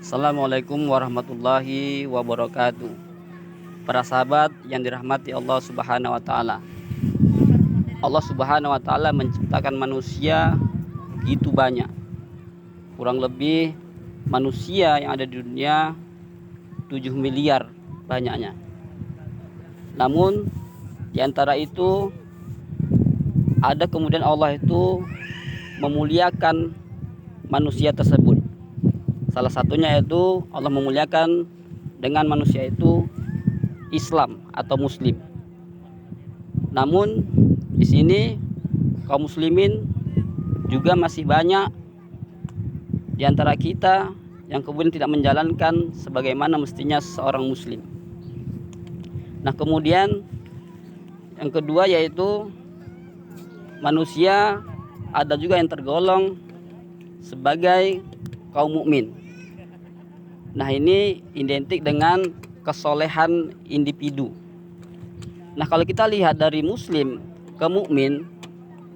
Assalamualaikum warahmatullahi wabarakatuh. Para sahabat yang dirahmati Allah Subhanahu wa taala. Allah Subhanahu wa taala menciptakan manusia begitu banyak. Kurang lebih manusia yang ada di dunia 7 miliar banyaknya. Namun di antara itu ada kemudian Allah itu memuliakan manusia tersebut. Salah satunya yaitu Allah memuliakan dengan manusia itu Islam atau Muslim. Namun di sini kaum muslimin juga masih banyak di antara kita yang kemudian tidak menjalankan sebagaimana mestinya seorang muslim. Nah, kemudian yang kedua yaitu manusia ada juga yang tergolong sebagai kaum mukmin. Nah, ini identik dengan kesolehan individu. Nah, kalau kita lihat dari muslim ke mukmin,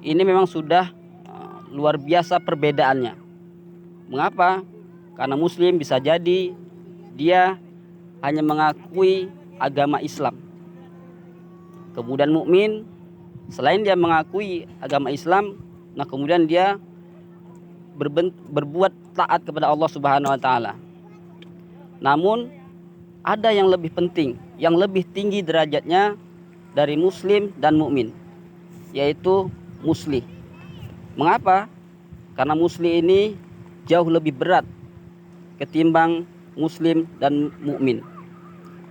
ini memang sudah luar biasa perbedaannya. Mengapa? Karena muslim bisa jadi dia hanya mengakui agama Islam. Kemudian mukmin selain dia mengakui agama Islam, nah kemudian dia berbuat taat kepada Allah Subhanahu wa taala. Namun ada yang lebih penting, yang lebih tinggi derajatnya dari muslim dan mukmin, yaitu muslih. Mengapa? Karena muslih ini jauh lebih berat ketimbang muslim dan mukmin.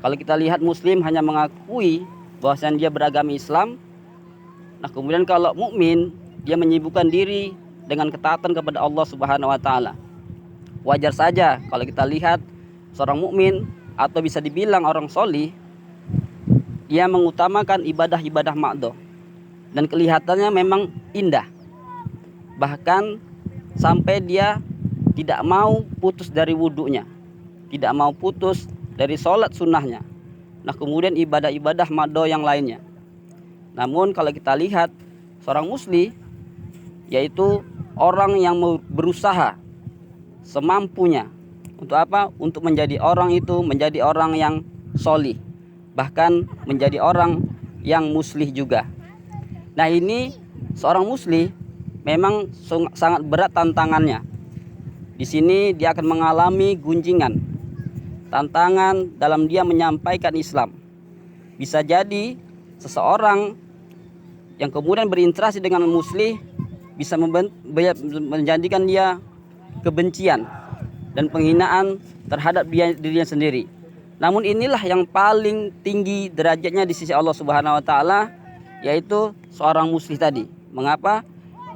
Kalau kita lihat muslim hanya mengakui bahwasanya dia beragama Islam. Nah, kemudian kalau mukmin dia menyibukkan diri dengan ketaatan kepada Allah Subhanahu wa taala. Wajar saja kalau kita lihat seorang mukmin atau bisa dibilang orang solih, dia mengutamakan ibadah-ibadah makdo dan kelihatannya memang indah. Bahkan sampai dia tidak mau putus dari wudunya, tidak mau putus dari sholat sunnahnya. Nah, kemudian ibadah-ibadah makdo yang lainnya. Namun kalau kita lihat seorang muslih, yaitu orang yang berusaha semampunya untuk apa? Untuk menjadi orang itu menjadi orang yang solih, bahkan menjadi orang yang muslih juga. Nah, ini seorang muslih memang sangat berat tantangannya. Di sini dia akan mengalami gunjingan, tantangan dalam dia menyampaikan Islam. Bisa jadi seseorang yang kemudian berinteraksi dengan muslih bisa menjadikan dia kebencian dan penghinaan terhadap dirinya sendiri. Namun inilah yang paling tinggi derajatnya di sisi Allah Subhanahu wa taala, yaitu seorang muslih tadi. Mengapa?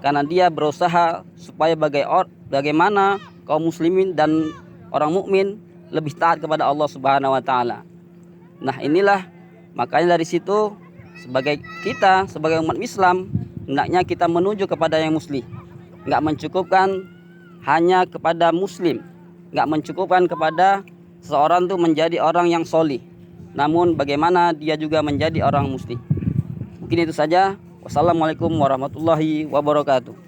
Karena dia berusaha supaya bagaimana kaum muslimin dan orang mukmin lebih taat kepada Allah Subhanahu wa taala. Nah, inilah makanya dari situ sebagai umat Islam, hendaknya kita menuju kepada yang muslih. Enggak mencukupkan hanya kepada muslim, enggak mencukupkan kepada seseorang itu menjadi orang yang solih, namun bagaimana dia juga menjadi orang muslih. Mungkin itu saja. Wassalamualaikum warahmatullahi wabarakatuh.